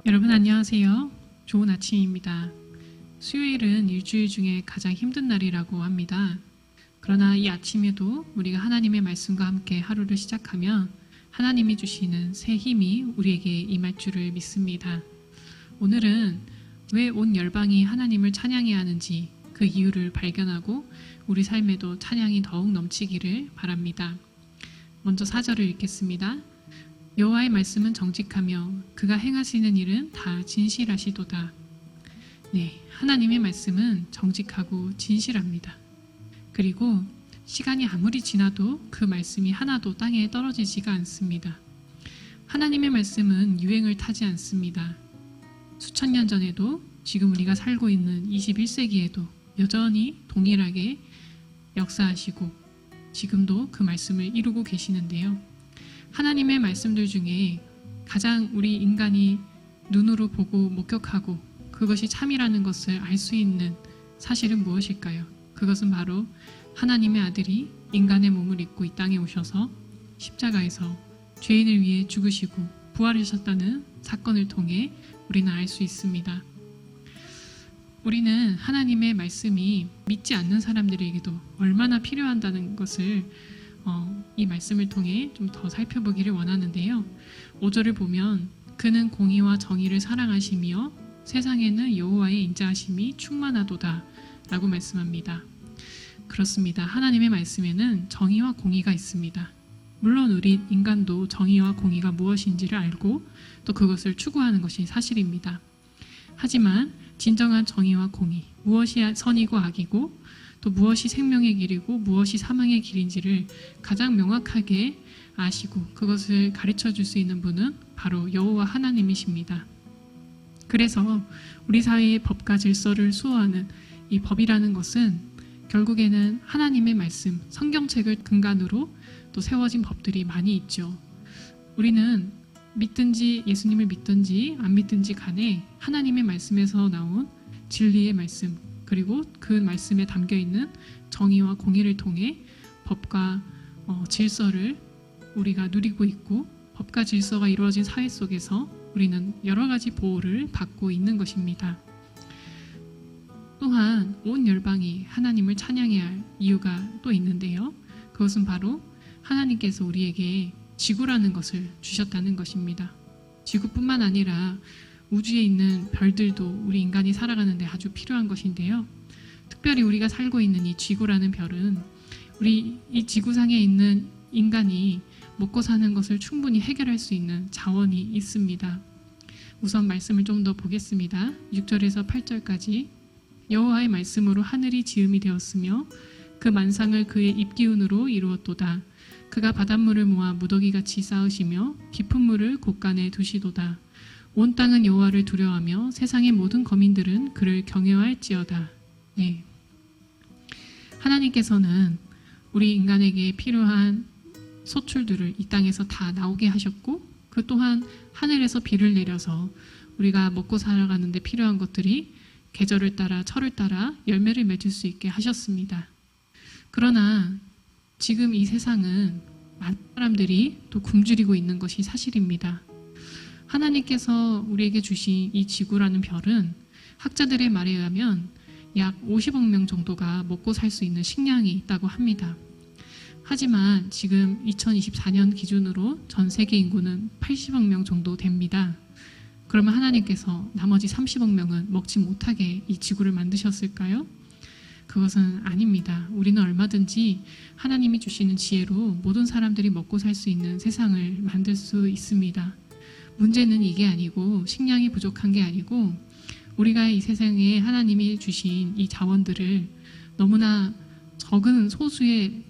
여러분 안녕하세요. 좋은 아침입니다. 수요일은 일주일 중에 가장 힘든 날이라고 합니다. 그러나 이 아침에도 우리가 하나님의 말씀과 함께 하루를 시작하면 하나님이 주시는 새 힘이 우리에게 임할 줄을 믿습니다. 오늘은 왜 온 열방이 하나님을 찬양해야 하는지 그 이유를 발견하고 우리 삶에도 찬양이 더욱 넘치기를 바랍니다. 먼저 4절을 읽겠습니다. 여호와의 말씀은 정직하며 그가 행하시는 일은 다 진실하시도다. 네, 하나님의 말씀은 정직하고 진실합니다. 그리고 시간이 아무리 지나도 그 말씀이 하나도 땅에 떨어지지가 않습니다. 하나님의 말씀은 유행을 타지 않습니다. 수천 년 전에도 지금 우리가 살고 있는 21세기에도 여전히 동일하게 역사하시고 지금도 그 말씀을 이루고 계시는데요. 하나님의 말씀들 중에 가장 우리 인간이 눈으로 보고 목격하고 그것이 참이라는 것을 알 수 있는 사실은 무엇일까요? 그것은 바로 하나님의 아들이 인간의 몸을 입고 이 땅에 오셔서 십자가에서 죄인을 위해 죽으시고 부활하셨다는 사건을 통해 우리는 알 수 있습니다. 우리는 하나님의 말씀이 믿지 않는 사람들에게도 얼마나 필요한다는 것을 이 말씀을 통해 좀 더 살펴보기를 원하는데요. 5절을 보면 그는 공의와 정의를 사랑하시며 세상에는 여호와의 인자하심이 충만하도다 라고 말씀합니다. 그렇습니다. 하나님의 말씀에는 정의와 공의가 있습니다. 물론 우리 인간도 정의와 공의가 무엇인지를 알고 또 그것을 추구하는 것이 사실입니다. 하지만 진정한 정의와 공의, 무엇이 선이고 악이고 또 무엇이 생명의 길이고 무엇이 사망의 길인지를 가장 명확하게 아시고 그것을 가르쳐 줄 수 있는 분은 바로 여호와 하나님이십니다. 그래서 우리 사회의 법과 질서를 수호하는 이 법이라는 것은 결국에는 하나님의 말씀, 성경책을 근간으로 또 세워진 법들이 많이 있죠. 우리는 믿든지 예수님을 믿든지 안 믿든지 간에 하나님의 말씀에서 나온 진리의 말씀 그리고 그 말씀에 담겨있는 정의와 공의를 통해 법과 질서를 우리가 누리고 있고 법과 질서가 이루어진 사회 속에서 우리는 여러 가지 보호를 받고 있는 것입니다. 또한 온 열방이 하나님을 찬양해야 할 이유가 또 있는데요. 그것은 바로 하나님께서 우리에게 지구라는 것을 주셨다는 것입니다. 지구뿐만 아니라 우주에 있는 별들도 우리 인간이 살아가는데 아주 필요한 것인데요. 특별히 우리가 살고 있는 이 지구라는 별은 우리 이 지구상에 있는 인간이 먹고 사는 것을 충분히 해결할 수 있는 자원이 있습니다. 우선 말씀을 좀 더 보겠습니다. 6절에서 8절까지 여호와의 말씀으로 하늘이 지음이 되었으며 그 만상을 그의 입기운으로 이루었도다. 그가 바닷물을 모아 무더기같이 쌓으시며 깊은 물을 곳간에 두시도다. 온 땅은 여호와를 두려워하며 세상의 모든 거민들은 그를 경외할지어다. 네. 하나님께서는 우리 인간에게 필요한 소출들을 이 땅에서 다 나오게 하셨고 그 또한 하늘에서 비를 내려서 우리가 먹고 살아가는데 필요한 것들이 계절을 따라 철을 따라 열매를 맺을 수 있게 하셨습니다. 그러나 지금 이 세상은 많은 사람들이 또 굶주리고 있는 것이 사실입니다. 하나님께서 우리에게 주신 이 지구라는 별은 학자들의 말에 의하면 약 50억 명 정도가 먹고 살 수 있는 식량이 있다고 합니다. 하지만 지금 2024년 기준으로 전 세계 인구는 80억 명 정도 됩니다. 그러면 하나님께서 나머지 30억 명은 먹지 못하게 이 지구를 만드셨을까요? 그것은 아닙니다. 우리는 얼마든지 하나님이 주시는 지혜로 모든 사람들이 먹고 살 수 있는 세상을 만들 수 있습니다. 문제는 이게 아니고 식량이 부족한 게 아니고 우리가 이 세상에 하나님이 주신 이 자원들을 너무나 적은 소수의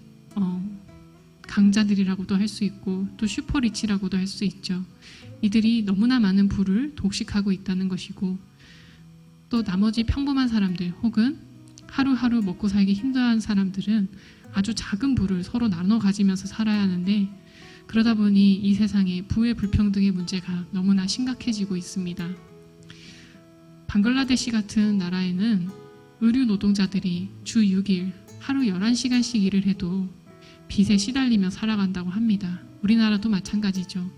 강자들이라고도 할 수 있고 또 슈퍼리치라고도 할 수 있죠. 이들이 너무나 많은 부를 독식하고 있다는 것이고 또 나머지 평범한 사람들 혹은 하루하루 먹고 살기 힘들어하는 사람들은 아주 작은 부를 서로 나눠 가지면서 살아야 하는데 그러다 보니 이 세상에 부의 불평등의 문제가 너무나 심각해지고 있습니다. 방글라데시 같은 나라에는 의류 노동자들이 주 6일 하루 11시간씩 일을 해도 빚에 시달리며 살아간다고 합니다. 우리나라도 마찬가지죠.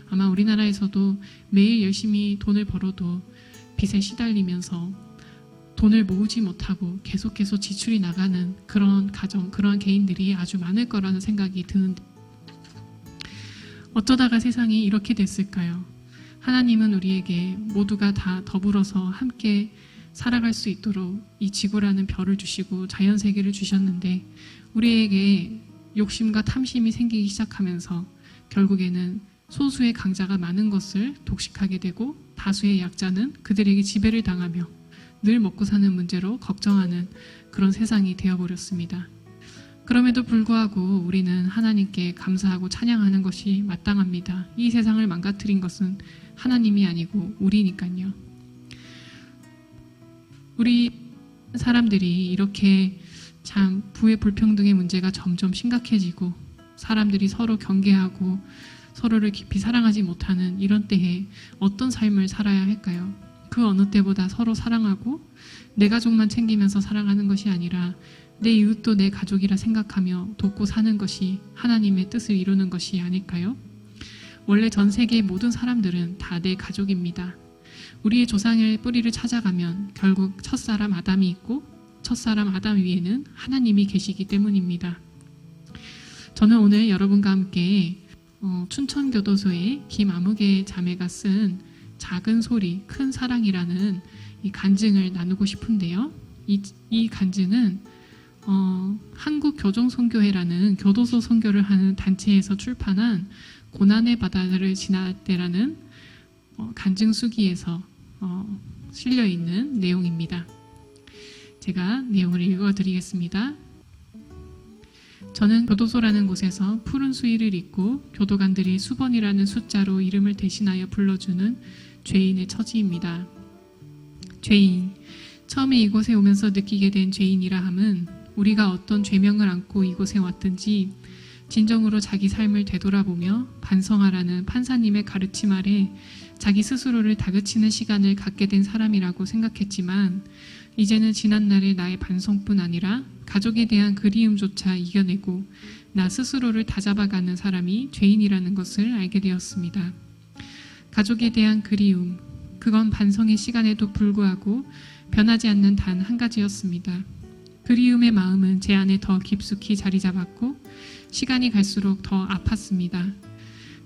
아마 우리나라에서도 매일 열심히 돈을 벌어도 빚에 시달리면서 돈을 모으지 못하고 계속 지출이 나가는 그런 가정, 그런 개인들이 아주 많을 거라는 생각이 드는데, 어쩌다가 세상이 이렇게 됐을까요? 하나님은 우리에게 모두가 다 더불어서 함께 살아갈 수 있도록 이 지구라는 별을 주시고 자연세계를 주셨는데, 우리에게 욕심과 탐심이 생기기 시작하면서 결국에는 소수의 강자가 많은 것을 독식하게 되고, 다수의 약자는 그들에게 지배를 당하며 늘 먹고 사는 문제로 걱정하는 그런 세상이 되어버렸습니다. 그럼에도 불구하고 우리는 하나님께 감사하고 찬양하는 것이 마땅합니다. 이 세상을 망가뜨린 것은 하나님이 아니고 우리니까요. 우리 사람들이 이렇게 참 부의 불평등의 문제가 점점 심각해지고, 사람들이 서로 경계하고 서로를 깊이 사랑하지 못하는 이런 때에 어떤 삶을 살아야 할까요? 그 어느 때보다 서로 사랑하고 내 가족만 챙기면서 사랑하는 것이 아니라 내 이웃도 내 가족이라 생각하며 돕고 사는 것이 하나님의 뜻을 이루는 것이 아닐까요? 원래 전 세계의 모든 사람들은 다 내 가족입니다. 우리의 조상의 뿌리를 찾아가면 결국 첫사람 아담이 있고, 첫사람 아담 위에는 하나님이 계시기 때문입니다. 저는 오늘 여러분과 함께 춘천교도소의 김아무개 자매가 쓴 작은 소리 큰 사랑이라는 이 간증을 나누고 싶은데요. 이 간증은 한국교종선교회라는 교도소 선교를 하는 단체에서 출판한 고난의 바다를 지날 때라는 간증수기에서 실려있는 내용입니다. 제가 내용을 읽어드리겠습니다. 저는 교도소라는 곳에서 푸른 수의를 입고 교도관들이 수번이라는 숫자로 이름을 대신하여 불러주는 죄인의 처지입니다. 죄인, 처음에 이곳에 오면서 느끼게 된 죄인이라 함은 우리가 어떤 죄명을 안고 이곳에 왔든지 진정으로 자기 삶을 되돌아보며 반성하라는 판사님의 가르침 아래 자기 스스로를 다그치는 시간을 갖게 된 사람이라고 생각했지만, 이제는 지난날의 나의 반성뿐 아니라 가족에 대한 그리움조차 이겨내고 나 스스로를 다잡아가는 사람이 죄인이라는 것을 알게 되었습니다. 가족에 대한 그리움, 그건 반성의 시간에도 불구하고 변하지 않는 단 한 가지였습니다. 그리움의 마음은 제 안에 더 깊숙이 자리 잡았고 시간이 갈수록 더 아팠습니다.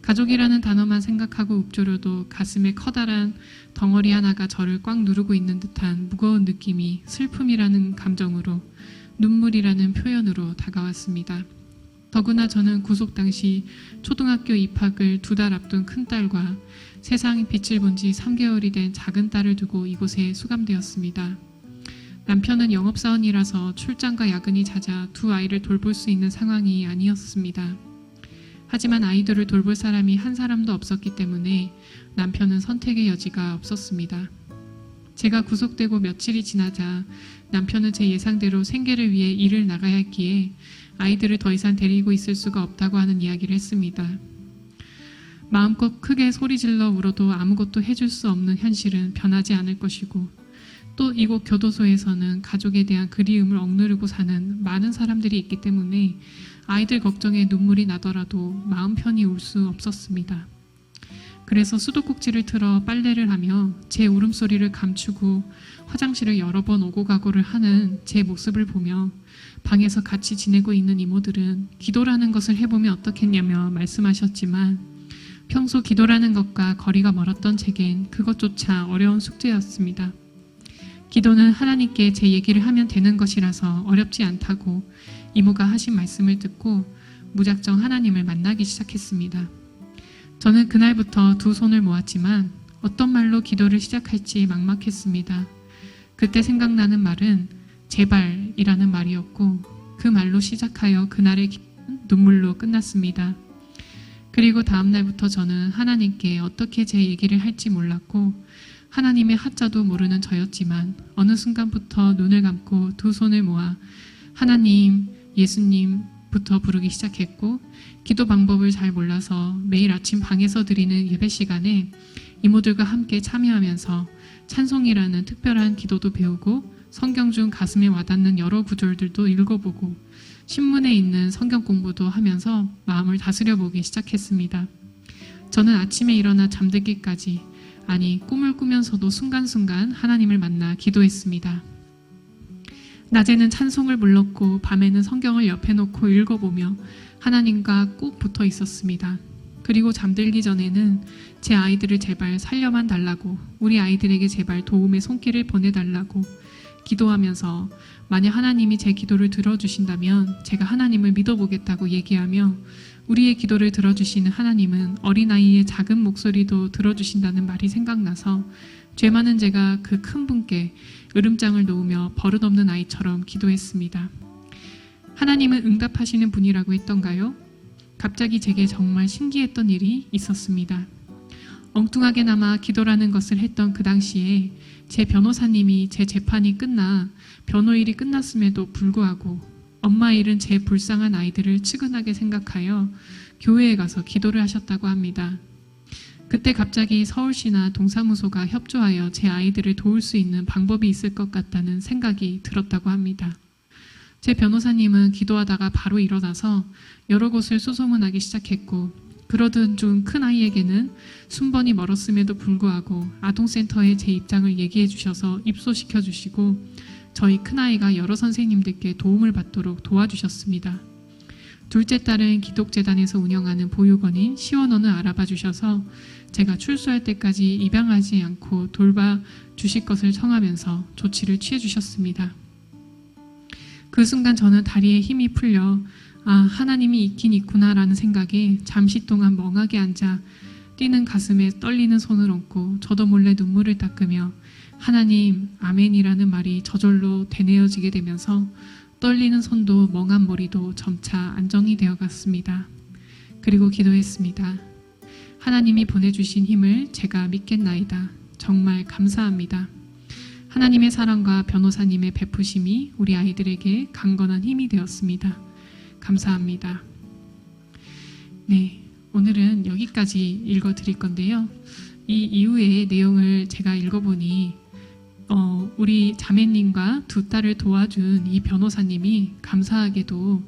가족이라는 단어만 생각하고 읊조려도 가슴에 커다란 덩어리 하나가 저를 꽉 누르고 있는 듯한 무거운 느낌이 슬픔이라는 감정으로, 눈물이라는 표현으로 다가왔습니다. 더구나 저는 구속 당시 초등학교 입학을 2달 앞둔 큰딸과 세상의 빛을 본 지 3개월이 된 작은 딸을 두고 이곳에 수감되었습니다. 남편은 영업사원이라서 출장과 야근이 잦아 두 아이를 돌볼 수 있는 상황이 아니었습니다. 하지만 아이들을 돌볼 사람이 한 사람도 없었기 때문에 남편은 선택의 여지가 없었습니다. 제가 구속되고 며칠이 지나자 남편은 제 예상대로 생계를 위해 일을 나가야 했기에 아이들을 더 이상 데리고 있을 수가 없다고 하는 이야기를 했습니다. 마음껏 크게 소리질러 울어도 아무것도 해줄 수 없는 현실은 변하지 않을 것이고, 또 이곳 교도소에서는 가족에 대한 그리움을 억누르고 사는 많은 사람들이 있기 때문에 아이들 걱정에 눈물이 나더라도 마음 편히 울 수 없었습니다. 그래서 수도꼭지를 틀어 빨래를 하며 제 울음소리를 감추고 화장실을 여러 번 오고 가고를 하는 제 모습을 보며 방에서 같이 지내고 있는 이모들은 기도라는 것을 해보면 어떻겠냐며 말씀하셨지만, 평소 기도라는 것과 거리가 멀었던 제겐 그것조차 어려운 숙제였습니다. 기도는 하나님께 제 얘기를 하면 되는 것이라서 어렵지 않다고 이모가 하신 말씀을 듣고 무작정 하나님을 만나기 시작했습니다. 저는 그날부터 두 손을 모았지만 어떤 말로 기도를 시작할지 막막했습니다. 그때 생각나는 말은 제발이라는 말이었고, 그 말로 시작하여 그날의 기도는 눈물로 끝났습니다. 그리고 다음 날부터 저는 하나님께 어떻게 제 얘기를 할지 몰랐고 하나님의 하자도 모르는 저였지만 어느 순간부터 눈을 감고 두 손을 모아 하나님, 예수님부터 부르기 시작했고, 기도 방법을 잘 몰라서 매일 아침 방에서 드리는 예배 시간에 이모들과 함께 참여하면서 찬송이라는 특별한 기도도 배우고 성경 중 가슴에 와닿는 여러 구절들도 읽어보고 신문에 있는 성경 공부도 하면서 마음을 다스려보기 시작했습니다. 저는 아침에 일어나 잠들기까지, 아니 꿈을 꾸면서도 순간순간 하나님을 만나 기도했습니다. 낮에는 찬송을 불렀고 밤에는 성경을 옆에 놓고 읽어보며 하나님과 꼭 붙어 있었습니다. 그리고 잠들기 전에는 제 아이들을 제발 살려만 달라고, 우리 아이들에게 제발 도움의 손길을 보내달라고 기도하면서 만약 하나님이 제 기도를 들어주신다면 제가 하나님을 믿어보겠다고 얘기하며, 우리의 기도를 들어주시는 하나님은 어린아이의 작은 목소리도 들어주신다는 말이 생각나서 죄 많은 제가 그 큰 분께 으름장을 놓으며 버릇없는 아이처럼 기도했습니다. 하나님은 응답하시는 분이라고 했던가요? 갑자기 제게 정말 신기했던 일이 있었습니다. 엉뚱하게나마 기도라는 것을 했던 그 당시에 제 변호사님이 제 재판이 끝나 변호일이 끝났음에도 불구하고 엄마 잃은 제 불쌍한 아이들을 측은하게 생각하여 교회에 가서 기도를 하셨다고 합니다. 그때 갑자기 서울시나 동사무소가 협조하여 제 아이들을 도울 수 있는 방법이 있을 것 같다는 생각이 들었다고 합니다. 제 변호사님은 기도하다가 바로 일어나서 여러 곳을 수소문하기 시작했고, 그러던 중 큰아이에게는 순번이 멀었음에도 불구하고 아동센터에 제 입장을 얘기해 주셔서 입소시켜 주시고, 저희 큰아이가 여러 선생님들께 도움을 받도록 도와주셨습니다. 둘째 딸은 기독재단에서 운영하는 보육원인 시원원을 알아봐 주셔서 제가 출소할 때까지 입양하지 않고 돌봐 주실 것을 청하면서 조치를 취해 주셨습니다. 그 순간 저는 다리에 힘이 풀려 하나님이 있긴 있구나라는 생각에 잠시 동안 멍하게 앉아 뛰는 가슴에 떨리는 손을 얹고 저도 몰래 눈물을 닦으며 하나님 아멘이라는 말이 저절로 되뇌어지게 되면서 떨리는 손도 멍한 머리도 점차 안정이 되어갔습니다. 그리고 기도했습니다. 하나님이 보내주신 힘을 제가 믿겠나이다. 정말 감사합니다. 하나님의 사랑과 변호사님의 베푸심이 우리 아이들에게 강건한 힘이 되었습니다. 감사합니다. 네, 오늘은 여기까지 읽어드릴 건데요. 이 이후의 내용을 제가 읽어보니 우리 자매님과 두 딸을 도와준 이 변호사님이 감사하게도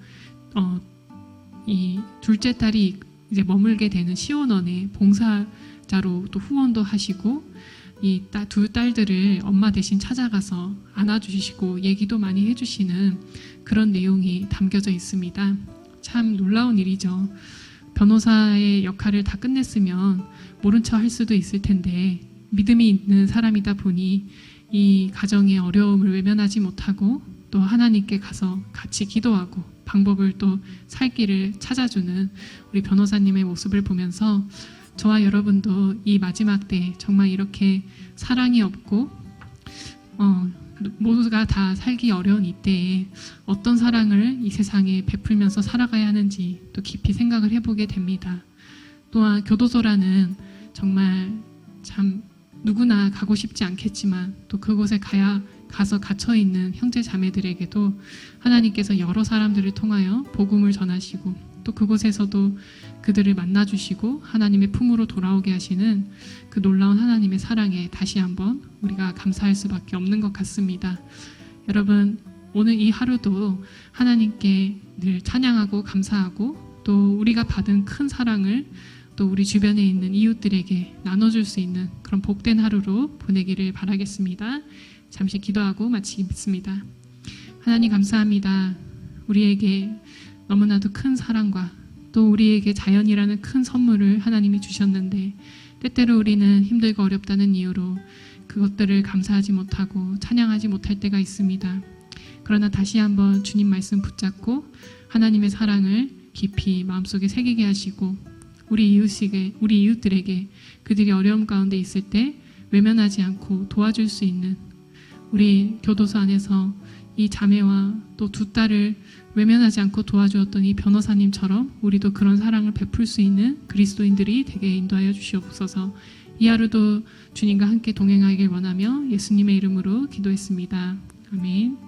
이 둘째 딸이 이제 머물게 되는 시원원의 봉사자로 또 후원도 하시고, 이 두 딸들을 엄마 대신 찾아가서 안아주시고 얘기도 많이 해주시는 그런 내용이 담겨져 있습니다. 참 놀라운 일이죠. 변호사의 역할을 다 끝냈으면 모른 척 할 수도 있을 텐데 믿음이 있는 사람이다 보니 이 가정의 어려움을 외면하지 못하고 또 하나님께 가서 같이 기도하고 방법을 또 살 길을 찾아주는 우리 변호사님의 모습을 보면서 저와 여러분도 이 마지막 때 정말 이렇게 사랑이 없고 모두가 다 살기 어려운 이때에 어떤 사랑을 이 세상에 베풀면서 살아가야 하는지 또 깊이 생각을 해보게 됩니다. 또한 교도소라는 정말 참 누구나 가고 싶지 않겠지만 또 그곳에 가서 갇혀있는 형제 자매들에게도 하나님께서 여러 사람들을 통하여 복음을 전하시고 또 그곳에서도 그들을 만나주시고 하나님의 품으로 돌아오게 하시는 그 놀라운 하나님의 사랑에 다시 한번 우리가 감사할 수밖에 없는 것 같습니다. 여러분, 오늘 이 하루도 하나님께 늘 찬양하고 감사하고 또 우리가 받은 큰 사랑을 또 우리 주변에 있는 이웃들에게 나눠줄 수 있는 그런 복된 하루로 보내기를 바라겠습니다. 잠시 기도하고 마치겠습니다. 하나님 감사합니다. 우리에게 너무나도 큰 사랑과 또 우리에게 자연이라는 큰 선물을 하나님이 주셨는데 때때로 우리는 힘들고 어렵다는 이유로 그것들을 감사하지 못하고 찬양하지 못할 때가 있습니다. 그러나 다시 한번 주님 말씀 붙잡고 하나님의 사랑을 깊이 마음속에 새기게 하시고 우리 이웃들에게 그들이 어려움 가운데 있을 때 외면하지 않고 도와줄 수 있는 우리 교도소 안에서 이 자매와 또 두 딸을 외면하지 않고 도와주었던 이 변호사님처럼 우리도 그런 사랑을 베풀 수 있는 그리스도인들이 되게 인도하여 주시옵소서. 이 하루도 주님과 함께 동행하길 원하며 예수님의 이름으로 기도했습니다. 아멘.